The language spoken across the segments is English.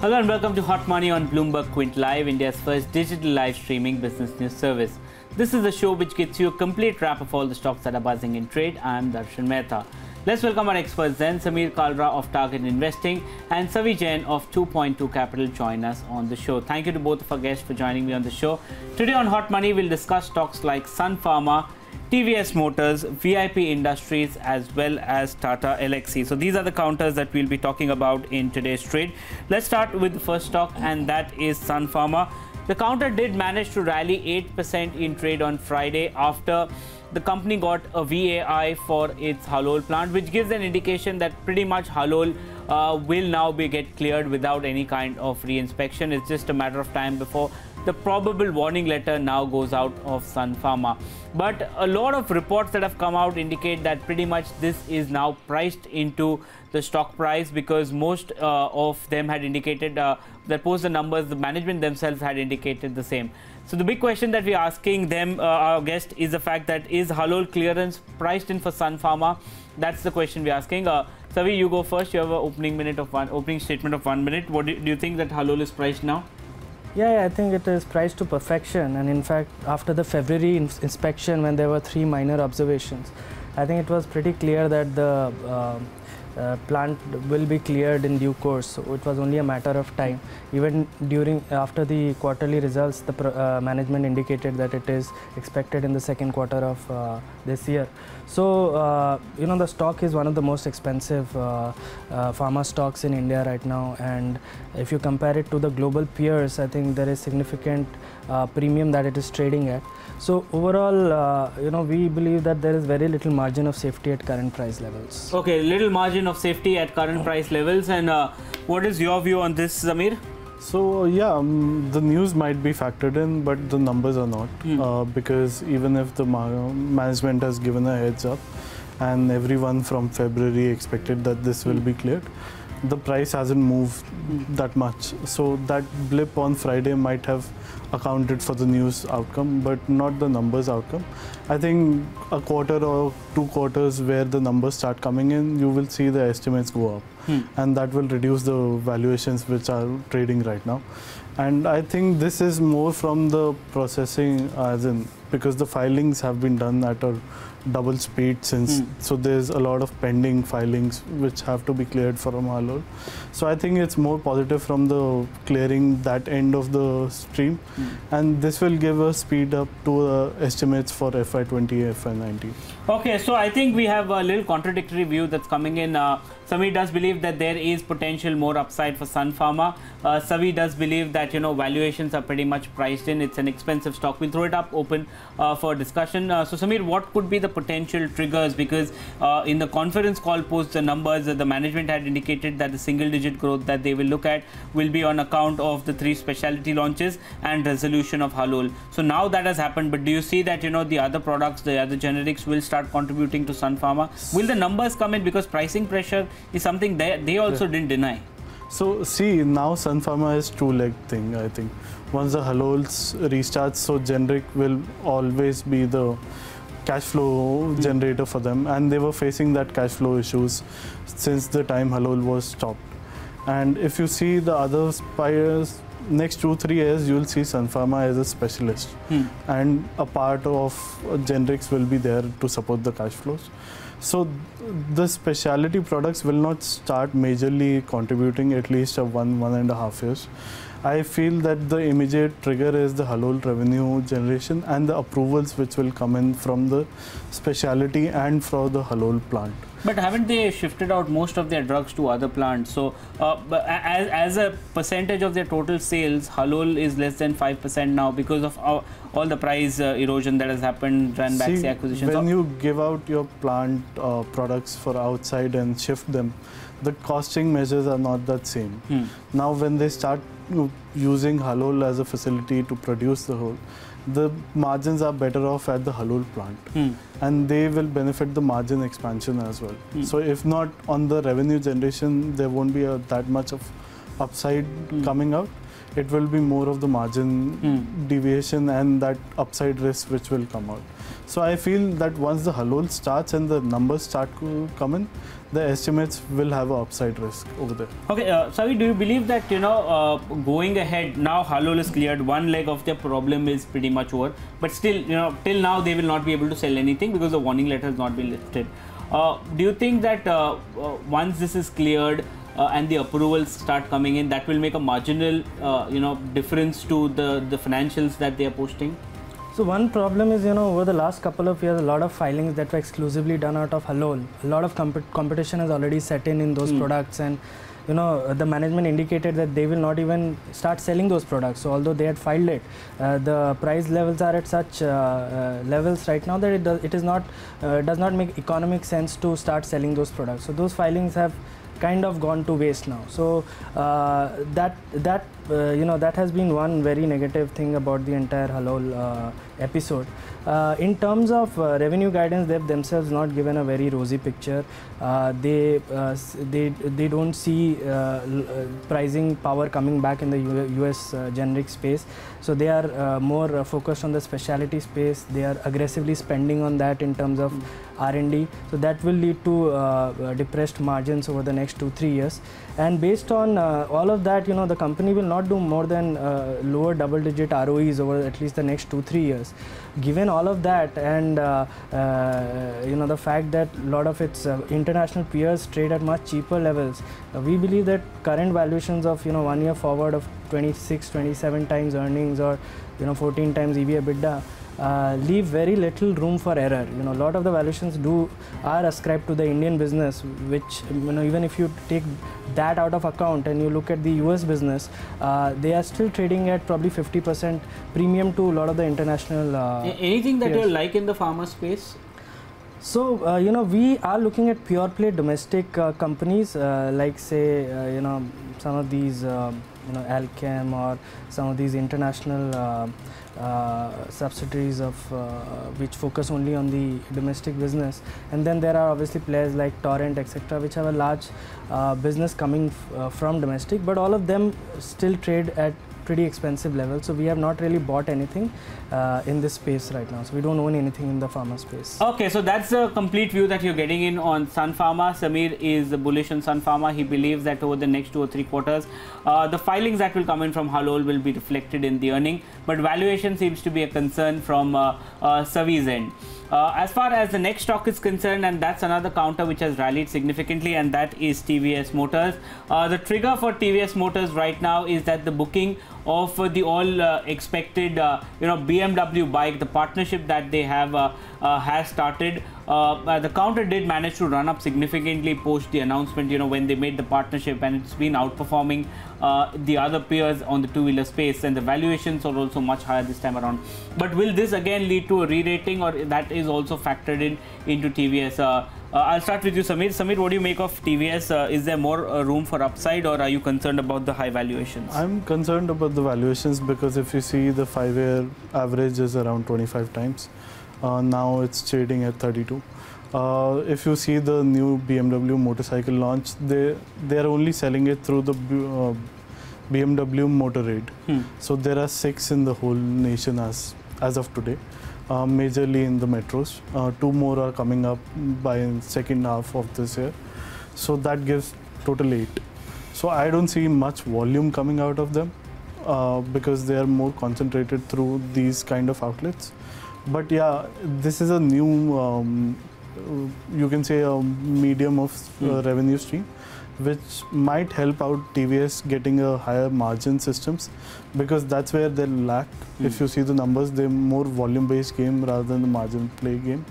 Hello and welcome to Hot Money on Bloomberg Quint Live, India's first digital live streaming business news service. This is the show which gets you a complete wrap of all the stocks that are buzzing in trade. I am Darshan Mehta. Let's welcome our experts then, Kalra of Target Investing and Savi Jain of 2.2 Capital join us on the show. Thank you to both of our guests for joining me on the show. Today on Hot Money, we'll discuss stocks like Sun Pharma, TVS Motors, VIP Industries, as well as Tata Elxsi. So these are the counters that we'll be talking about in today's trade. Let's start with the first stock, and that is Sun Pharma. The counter did manage to rally 8% in trade on Friday after the company got a VAI for its Halol plant, which gives an indication that pretty much Halol will now get cleared without any kind of re-inspection. It's just a matter of time before the probable warning letter now goes out of Sun Pharma. But a lot of reports that have come out indicate that pretty much this is now priced into the stock price, because most of them had indicated that post the numbers, the management themselves had indicated the same. So the big question that we're asking them, our guest, is the fact that is Halol clearance priced in for Sun Pharma? That's the question we're asking. Savi, you go first. You have an opening statement of 1 minute. What do you think that Halol is priced now? Yeah, I think it is priced to perfection, and in fact after the February inspection, when there were 3 minor observations, I think it was pretty clear that the plant will be cleared in due course. So it was only a matter of time. Even after the quarterly results, the management indicated that it is expected in the second quarter of this year. So the stock is one of the most expensive pharma stocks in India right now, and if you compare it to the global peers, I think there is significant premium that it is trading at. So overall, we believe that there is very little margin of safety at current price levels. Okay, little margin of safety at current price levels. And what is your view on this, Zamir? So yeah, the news might be factored in, but the numbers are not, because even if the management has given a heads up and everyone from February expected that this will be cleared, the price hasn't moved that much. So that blip on Friday might have accounted for the news outcome, but not the numbers outcome. I think a quarter or 2 quarters where the numbers start coming in, you will see the estimates go up, and that will reduce the valuations which are trading right now. And I think this is more from the processing, as in because the filings have been done at a double speed since, so there's a lot of pending filings which have to be cleared from Halol. So I think it's more positive from the clearing that end of the stream, and this will give a speed up to estimates for FY20, FY19. Okay, so I think we have a little contradictory view that's coming in. Savi does believe that there is potential more upside for Sun Pharma. Savi does believe that valuations are pretty much priced in. It's an expensive stock. We'll throw it up open for discussion. So Samir, what could be the potential triggers? Because in the conference call post the numbers, the management had indicated that the single-digit growth that they will look at will be on account of the 3 specialty launches and resolution of Halol. So now that has happened, but do you see that the other products, the other generics will start contributing to Sun Pharma? Will the numbers come in, because pricing pressure is something they also didn't deny? So see, now Sun Pharma is 2-leg thing, I think. Once the Halol restarts, so generic will always be the cash flow generator for them, and they were facing that cash flow issues since the time Halol was stopped. And if you see the other buyers, next 2-3 years, you will see Sun Pharma as a specialist, and a part of generics will be there to support the cash flows. So the specialty products will not start majorly contributing at least 1.5 years. I feel that the immediate trigger is the Halol revenue generation and the approvals which will come in from the specialty and from the Halol plant. But haven't they shifted out most of their drugs to other plants? So as a percentage of their total sales, Halol is less than 5% now because of all the price erosion that has happened, Ranbaxy acquisitions. When you give out your plant products for outside and shift them, the costing measures are not that same. Now when they start using Halol as a facility to produce the whole, the margins are better off at the Halol plant, and they will benefit the margin expansion as well. So if not on the revenue generation, there won't be that much of upside coming out. It will be more of the margin deviation and that upside risk which will come out. So I feel that once the Halol starts and the numbers start to come in, the estimates will have an upside risk over there. Okay, Savi, do you believe that, going ahead, now Halol is cleared, one leg of their problem is pretty much over, but still, till now they will not be able to sell anything because the warning letter has not been lifted. Do you think that once this is cleared and the approvals start coming in, that will make a marginal, difference to the financials that they are posting? So one problem is, over the last couple of years, a lot of filings that were exclusively done out of Halol, a lot of competition has already set in those products, and the management indicated that they will not even start selling those products. So although they had filed it, the price levels are at such levels right now that it does not make economic sense to start selling those products. So those filings have kind of gone to waste now. So that has been one very negative thing about the entire Halol episode. In terms of revenue guidance, they've themselves not given a very rosy picture. They don't see pricing power coming back in the US generic space. So they are more focused on the specialty space. They are aggressively spending on that in terms of R&D. So that will lead to depressed margins over the next 2-3 years. And based on all of that, the company will not do more than lower double-digit ROEs over at least the next 2-3 years. Given all of that, and the fact that a lot of its international peers trade at much cheaper levels, we believe that current valuations of 1 year forward of 26-27 times earnings or 14 times EV EBITDA leave very little room for error. A lot of the valuations are ascribed to the Indian business, which even if you take that out of account and you look at the US business, they are still trading at probably 50% premium to a lot of the international anything that peers. you like in the pharma space? So we are looking at pure play domestic companies like say some of these Alchem or some of these international subsidiaries of which focus only on the domestic business, and then there are obviously players like Torrent, etc., which have a large business coming from domestic, but all of them still trade at pretty expensive levels. So we have not really bought anything in this space right now. So we don't own anything in the pharma space. Okay, so that's a complete view that you're getting in on Sun Pharma. Samir is bullish on Sun Pharma. He believes that over the next 2 or 3 quarters, the filings that will come in from Halol will be reflected in the earning, but valuation seems to be a concern from Savi's end. As far as the next stock is concerned, and that's another counter which has rallied significantly, and that is TVS Motors. The trigger for TVS Motors right now is that the booking of the all expected BMW bike, the partnership that they have has started. The counter did manage to run up significantly post the announcement, when they made the partnership, and it's been outperforming the other peers on the two-wheeler space, and the valuations are also much higher this time around. But will this again lead to a re-rating, or that is also factored into TVS? I'll start with you, Samir. Samir, what do you make of TVS? Is there more room for upside, or are you concerned about the high valuations? I'm concerned about the valuations because if you see the 5-year average is around 25 times. Now it's trading at 32. If you see the new BMW motorcycle launch, they are only selling it through the BMW Motorrad. So there are 6 in the whole nation as of today, majorly in the metros. 2 more are coming up by second half of this year. So that gives total 8. So I don't see much volume coming out of them because they are more concentrated through these kind of outlets. But yeah, this is a new, you can say, a medium of revenue stream, which might help out TVS getting a higher margin systems, because that's where they lack. If you see the numbers, they're more volume-based game rather than the margin play game,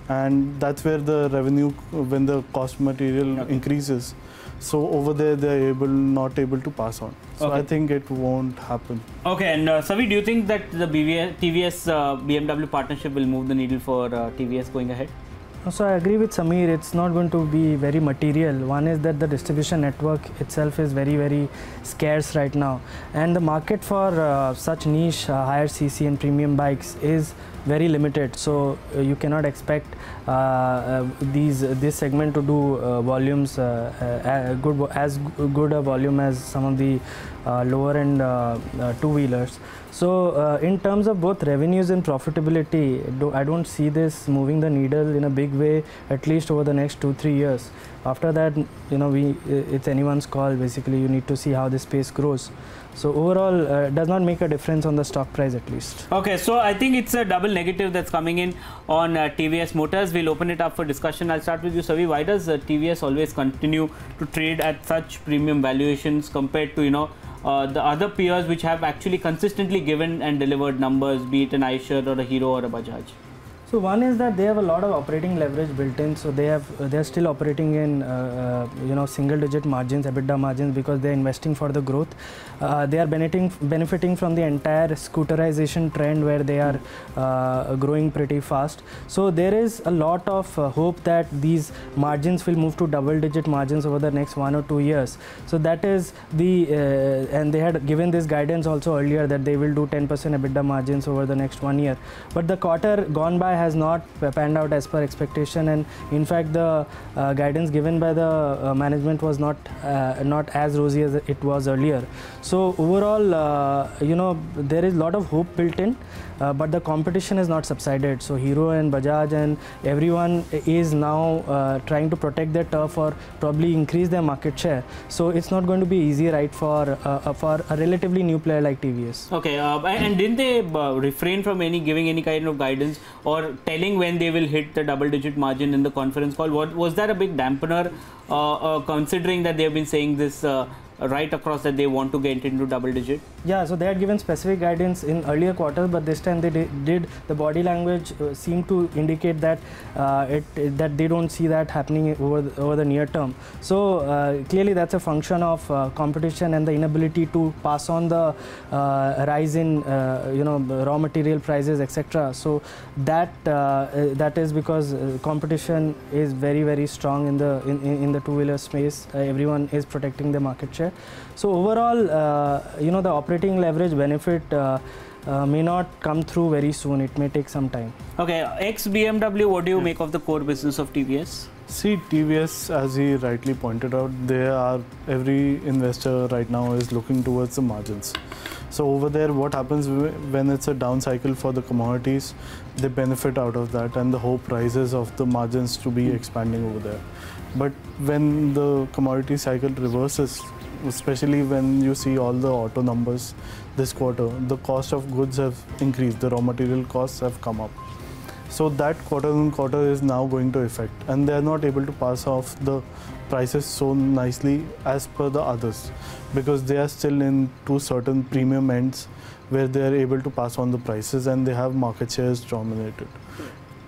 and that's where the revenue, when the cost material increases, so over there they're not able to pass on. So I think it won't happen. Okay, and Savi, do you think that the TVS BMW partnership will move the needle for TVS going ahead? So I agree with Samir, it's not going to be very material. One is that the distribution network itself is very, very scarce right now. And the market for such niche, higher CC and premium bikes is very limited. So you cannot expect this segment to do volumes as good a volume as some of the lower end two-wheelers. So in terms of both revenues and profitability, I don't see this moving the needle in a big way, at least over the next 2-3 years. After that, it's anyone's call. Basically, you need to see how this space grows. So overall, it does not make a difference on the stock price at least. Okay, so I think it's a double negative that's coming in on TVS Motors. We'll open it up for discussion. I'll start with you, Savi. Why does TVS always continue to trade at such premium valuations compared to, the other peers which have actually consistently given and delivered numbers, be it an iShares or a Hero or a Bajaj? So one is that they have a lot of operating leverage built in. So they are still operating in single-digit margins, EBITDA margins, because they are investing for the growth. They are benefiting from the entire scooterization trend where they are growing pretty fast. So there is a lot of hope that these margins will move to double-digit margins over the next 1 or 2 years. So that is and they had given this guidance also earlier that they will do 10% EBITDA margins over the next 1 year. But the quarter gone by has not panned out as per expectation, and in fact the guidance given by the management was not as rosy as it was earlier. So overall, there is a lot of hope built in, but the competition has not subsided. So Hero and Bajaj and everyone is now trying to protect their turf or probably increase their market share. So it's not going to be easy, right, for a relatively new player like TVS. Okay, and didn't they refrain from giving any kind of guidance or telling when they will hit the double-digit margin in the conference call? Was that a big dampener, considering that they have been saying this right across that they want to get into double-digit? Yeah, so they had given specific guidance in earlier quarters, but this time they did the body language seemed to indicate that that they don't see that happening over the near term. So clearly that's a function of competition and the inability to pass on the rise in raw material prices, etc. So that is because competition is very, very strong in the two-wheeler space. Everyone is protecting the market share. So overall, the operating leverage benefit may not come through very soon. It may take some time. Okay, ex-BMW, what do you make of the core business of TVS? See, TVS, as he rightly pointed out, every investor right now is looking towards the margins. So over there, what happens when it's a down cycle for the commodities, they benefit out of that, and the hope rises of the margins to be expanding over there. But when the commodity cycle reverses, especially when you see all the auto numbers this quarter, the cost of goods have increased, the raw material costs have come up. So that quarter on quarter is now going to affect, and they are not able to pass off the prices so nicely as per the others, because they are still in two certain premium ends where they are able to pass on the prices and they have market shares dominated.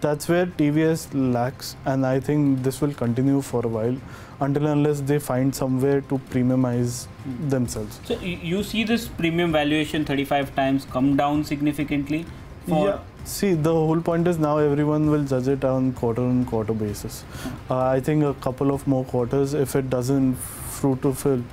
That's where TVS lacks, and I think this will continue for a while until unless they find somewhere to premiumize themselves. So you see this premium valuation 35 times come down significantly? Yeah. See, the whole point is now everyone will judge it on quarter basis. I think a couple of more quarters, if it doesn't fruit to fill,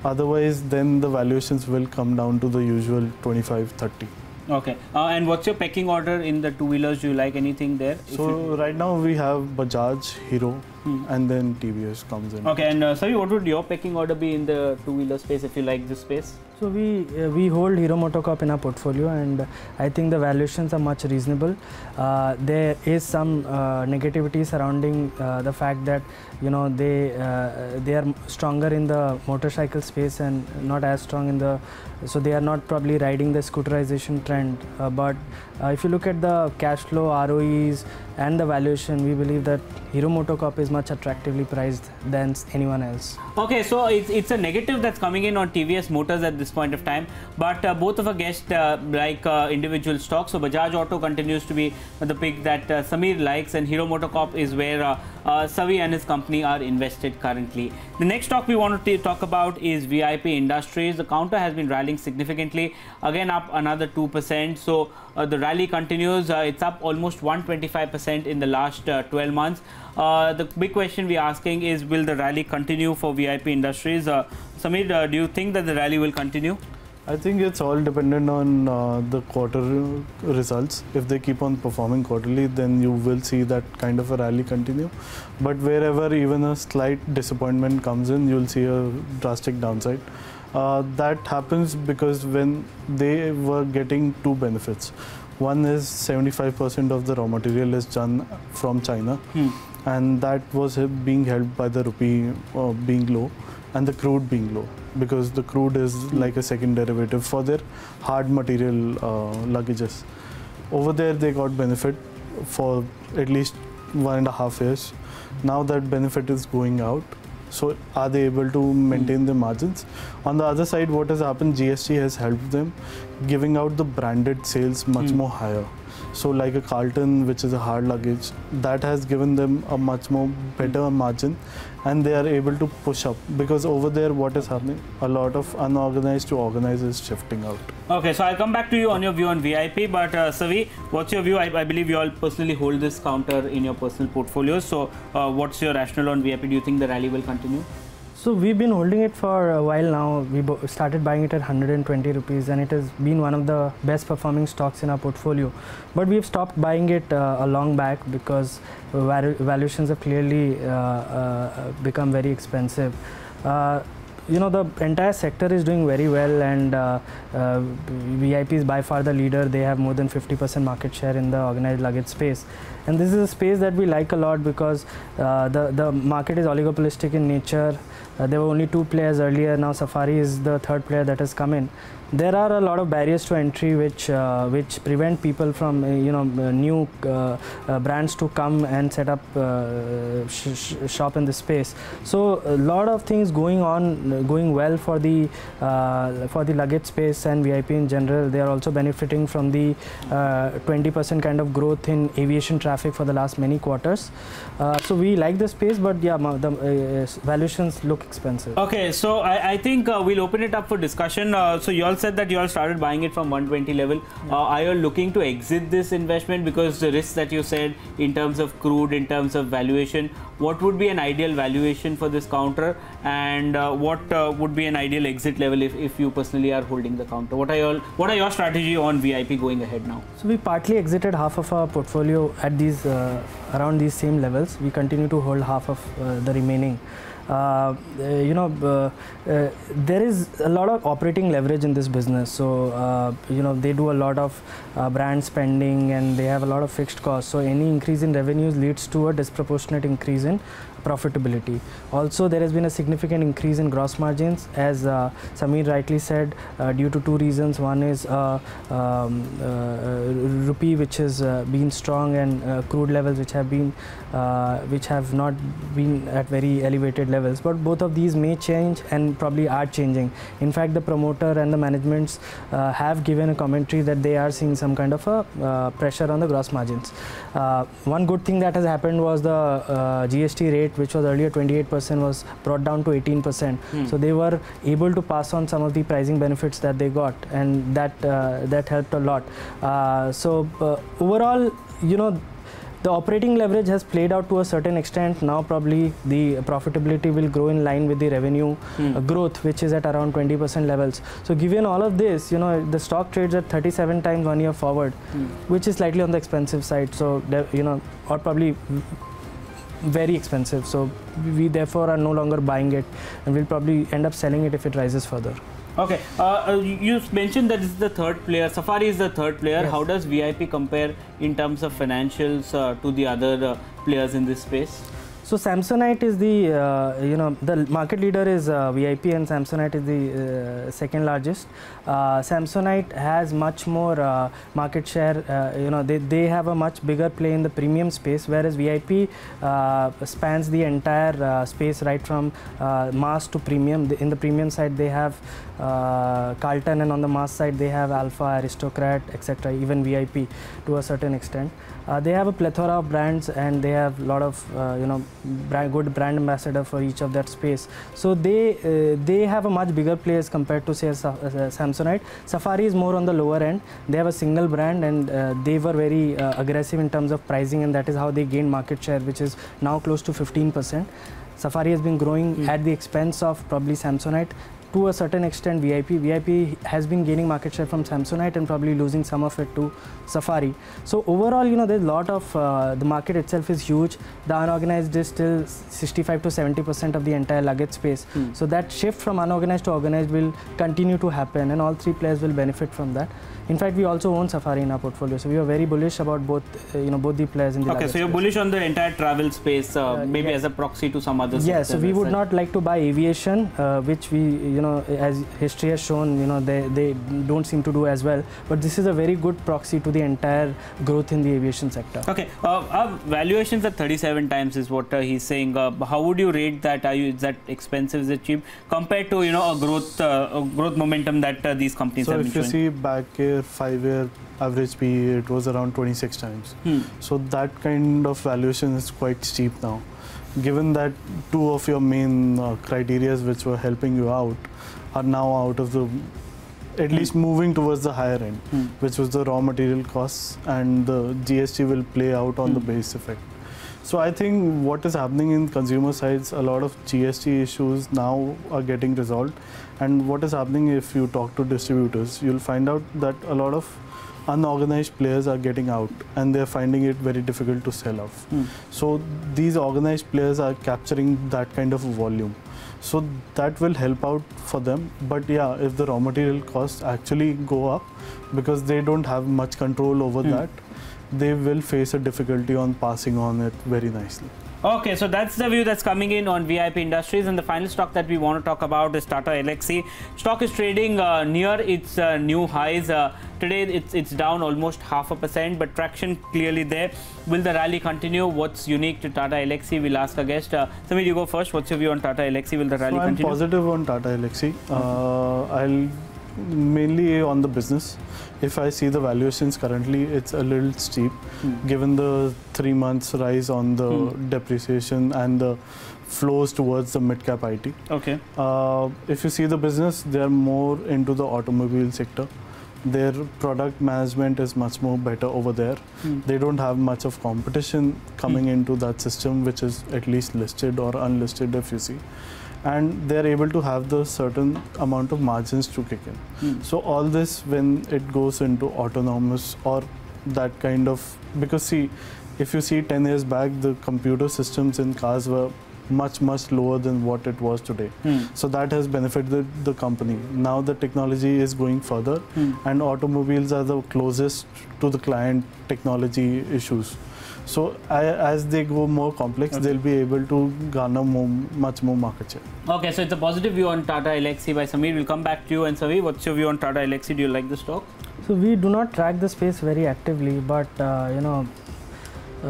otherwise then the valuations will come down to the usual 25-30. Okay, and what's your pecking order in the two-wheelers? Do you like anything there? So right now we have Bajaj, Hero, and then TVS comes in. Okay, and Savi, what would your pecking order be in the two-wheeler space if you like this space? So we hold Hero MotoCorp in our portfolio, and I think the valuations are much reasonable. There is some negativity surrounding the fact that they are stronger in the motorcycle space and not as strong in the, so they are not probably riding the scooterization trend. But if you look at the cash flow, ROEs, and the valuation, we believe that Hero MotoCorp is much attractively priced than anyone else. Okay, so it's a negative that's coming in on TVS Motors at this point of time, but both of our guests like individual stocks. So Bajaj Auto continues to be the pick that Samir likes, and Hero MotoCorp is where Savi and his company are invested currently. The next stock we want to talk about is VIP Industries. The counter has been rallying significantly, again up another 2%. So the rally continues. It's up almost 125% in the last 12 months. The big question we're asking is, will the rally continue for VIP Industries? Samir, do you think that the rally will continue? I think it's all dependent on the quarter results. If they keep on performing quarterly, then you will see that kind of a rally continue. But wherever even a slight disappointment comes in, you'll see a drastic downside. That happens because when they were getting two benefits. One is 75% of the raw material is done from China, and that was being helped by the rupee being low and the crude being low, because the crude is like a second derivative for their hard material luggages. Over there they got benefit for at least 1.5 years. Now that benefit is going out. So are they able to maintain their margins? On the other side, what has happened, GST has helped them giving out the branded sales much more higher. So like a Carlton, which is a hard luggage, that has given them a much more better margin, and they are able to push up, because over there what is happening, a lot of unorganized to organized is shifting out. Okay, so I'll come back to you on your view on VIP, but Savi, what's your view? I believe you all personally hold this counter in your personal portfolio. So what's your rationale on VIP? Do you think the rally will continue? So we've been holding it for a while now. We started buying it at 120 rupees, and it has been one of the best performing stocks in our portfolio. But we've stopped buying it a long back because valuations have clearly become very expensive. You know, the entire sector is doing very well, and VIP is by far the leader. They have more than 50% market share in the organized luggage space. And this is a space that we like a lot because the market is oligopolistic in nature. There were only two players earlier. Now Safari is the third player that has come in. There are a lot of barriers to entry which prevent people from new brands to come and set up shop in the space. So a lot of things going well for the luggage space and VIP in general. They are also benefiting from the 20% kind of growth in aviation traffic for the last many quarters. So we like the space, but yeah, the valuations look expensive. Okay, so I think we'll open it up for discussion. So you all said that you all started buying it from 120 level. Are you looking to exit this investment because the risks that you said in terms of crude, in terms of valuation? What would be an ideal valuation for this counter, and what would be an ideal exit level if you personally are holding the counter? What are your strategy on VIP going ahead now? So we partly exited half of our portfolio at these around these same levels. We continue to hold half of the remaining. There is a lot of operating leverage in this business. So they do a lot of brand spending, and they have a lot of fixed costs. So any increase in revenues leads to a disproportionate increase in profitability. Also, there has been a significant increase in gross margins, as Samir rightly said, due to two reasons. One is rupee, which has been strong, and crude levels which have not been at very elevated levels. But both of these may change and probably are changing. In fact, the promoter and the managements have given a commentary that they are seeing some kind of a pressure on the gross margins. One good thing that has happened was the GST rate, which was earlier 28%, was brought down to 18%. So they were able to pass on some of the pricing benefits that they got, and that helped a lot. Overall, the operating leverage has played out to a certain extent. Now probably the profitability will grow in line with the revenue growth, which is at around 20% levels. So given all of this, the stock trades at 37 times 1 year forward, which is slightly on the expensive side. So or probably very expensive. So we therefore are no longer buying it, and we'll probably end up selling it if it rises further. Okay, you mentioned that this is the third player. Safari is the third player. Yes. How does VIP compare in terms of financials to the other players in this space? So Samsonite is the market leader is VIP, and Samsonite is the second largest. Samsonite has much more market share. They have a much bigger play in the premium space, whereas VIP spans the entire space, right from mass to premium. In the premium side, they have Carlton, and on the mass side, they have Alpha, Aristocrat, etc. Even VIP to a certain extent. They have a plethora of brands, and they have a lot of good brand ambassador for each of that space. So they have a much bigger play as compared to say Samsonite. Safari is more on the lower end. They have a single brand, and they were very aggressive in terms of pricing, and that is how they gained market share, which is now close to 15%. Safari has been growing at the expense of probably Samsonite. to a certain extent VIP has been gaining market share from Samsonite and probably losing some of it to Safari. So overall, you know, there's a lot of the market itself is huge. The unorganized is still 65 to 70% of the entire luggage space. So that shift from unorganized to organized will continue to happen, and all three players will benefit from that. In fact, we also own Safari in our portfolio, so we are very bullish about both the players in the luggage so you're space. bullish on the entire travel space, maybe as a proxy to some others. Yes, so we would not like to buy aviation, which we, you know, as history has shown, you know, they don't seem to do as well. But this is a very good proxy to the entire growth in the aviation sector. Okay, our valuations at 37 times is what he's saying. How would you rate that? Is that expensive? Is it cheap compared to, you know, a growth momentum that these companies have been showing? So if you see back here, 5-year average PE, it was around 26 times. So that kind of valuation is quite steep now. Given that two of your main criteria which were helping you out are now out of the, at least moving towards the higher end, which was the raw material costs, and the GST will play out on the base effect. So I think what is happening in consumer sides, a lot of GST issues now are getting resolved. And what is happening, if you talk to distributors, you'll find out that a lot of unorganized players are getting out and they're finding it very difficult to sell off. So these organized players are capturing that kind of volume. So that will help out for them. But yeah, if the raw material costs actually go up, because they don't have much control over that, they will face a difficulty on passing on it very nicely. Okay, so that's the view that's coming in on VIP Industries, and the final stock that we want to talk about is Tata Elxsi. Stock is trading near its new highs. Today it's down almost 0.5%, but traction clearly there. Will the rally continue? What's unique to Tata Elxsi? We'll ask our guest. Samir, you go first. What's your view on Tata Elxsi? Will the rally continue? I'm positive on Tata Elxsi. I'll mainly on the business. If I see the valuations currently, it's a little steep given the 3 months rise on the depreciation and the flows towards the mid-cap IT. Okay. If you see the business, they're more into the automobile sector. Their product management is much more better over there. They don't have much of competition coming into that system, which is at least listed or unlisted if you see. And they're able to have the certain amount of margins to kick in. So all this, when it goes into autonomous or that kind of, because see, if you see 10 years back, the computer systems in cars were much lower than what it was today. So that has benefited the company. Now the technology is going further, and automobiles are the closest to the client technology issues. So as they go more complex, they'll be able to garner much more market share. Okay, so it's a positive view on Tata Elxsi by Samir. We'll come back to you. And Savi, what's your view on Tata Elxsi? Do you like the stock? So we do not track the space very actively, but you know,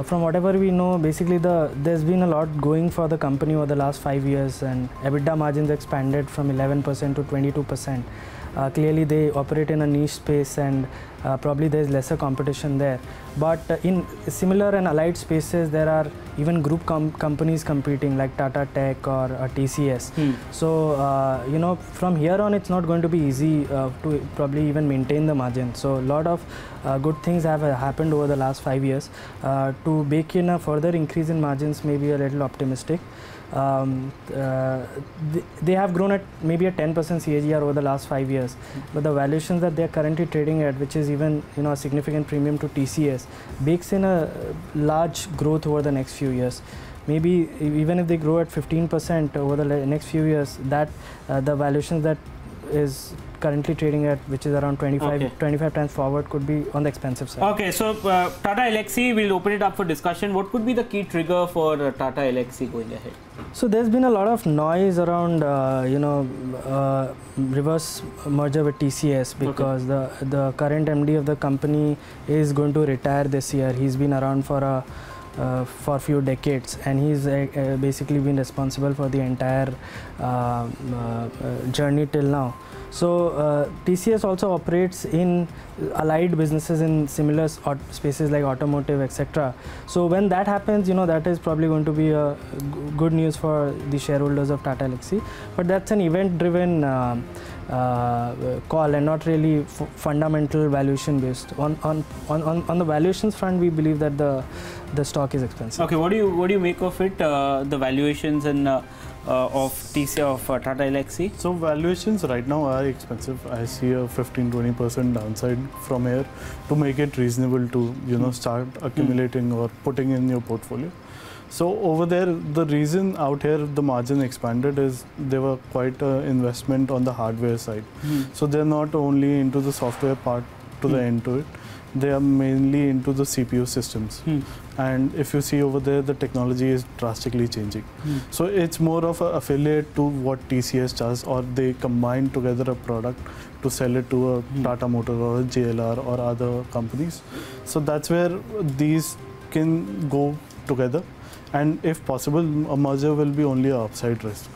from whatever we know, basically there's been a lot going for the company over the last 5 years, and EBITDA margins expanded from 11% to 22%. Clearly they operate in a niche space, and probably there's lesser competition there. But in similar and allied spaces, there are even group companies competing like Tata Tech or TCS. So, you know, from here on, it's not going to be easy to probably even maintain the margin. So, a lot of good things have happened over the last 5 years. To bake in a further increase in margins may be a little optimistic. They have grown at maybe a 10% CAGR over the last 5 years, but the valuations that they are currently trading at, which is even, you know, a significant premium to TCS, bakes in a large growth over the next few years. Maybe even if they grow at 15% over the next few years, that the valuations that is currently trading at, which is around 25 times forward, could be on the expensive side. Okay, so Tata Elxsi, we'll open it up for discussion. What could be the key trigger for Tata Elxsi going ahead? So there's been a lot of noise around, you know, reverse merger with TCS, because the current MD of the company is going to retire this year. He's been around for a few decades, and he's basically been responsible for the entire journey till now. So TCS also operates in allied businesses in similar spaces like automotive, etc. So when that happens, you know, that is probably going to be a good news for the shareholders of Tata Elxsi. But that's an event-driven call and not really fundamental valuation based. On the valuations front, we believe that the stock is expensive. Okay, what do you make of it? The valuations, and Tata Elxsi? So valuations right now are expensive. I see a 15-20% downside from here to make it reasonable to start accumulating or putting in your portfolio. So over there, the reason out here the margin expanded is there were quite an investment on the hardware side. So they're not only into the software part to the end to it, they are mainly into the CPU systems. And if you see over there, the technology is drastically changing. So it's more of an affiliate to what TCS does, or they combine together a product to sell it to a Tata Motor or a JLR or other companies. So that's where these can go together. And if possible, a merger will be only an upside risk.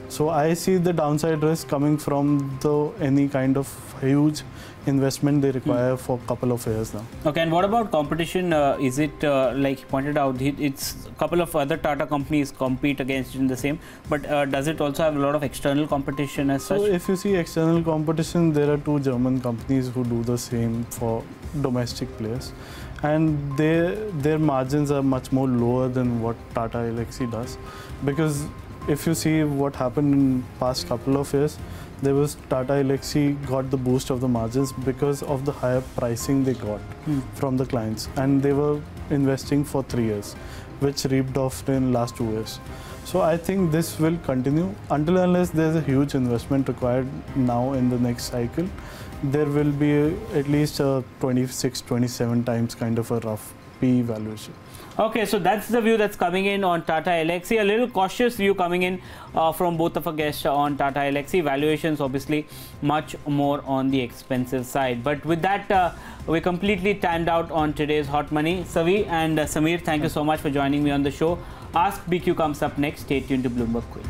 So I see the downside risk coming from any kind of huge investment they require for a couple of years now. Okay, and what about competition? Is it, like you pointed out, it's a couple of other Tata companies compete against it in the same, but does it also have a lot of external competition as such? So if you see external competition, there are 2 German companies who do the same for domestic players. And their margins are much more lower than what Tata Elxsi does. Because if you see what happened in past couple of years, there was Tata Elxsi got the boost of the margins because of the higher pricing they got from the clients, and they were investing for 3 years, which reaped off in last 2 years. So I think this will continue until unless there's a huge investment required now in the next cycle. There will be at least a 26-27 times kind of a rough PE valuation. Okay, so that's the view that's coming in on Tata Elxsi. A little cautious view coming in from both of our guests on Tata Elxsi. Valuations obviously much more on the expensive side. But with that, we're completely timed out on today's Hot Money. Savi and Samir, thank you so much for joining me on the show. Ask BQ comes up next. Stay tuned to Bloomberg Quint.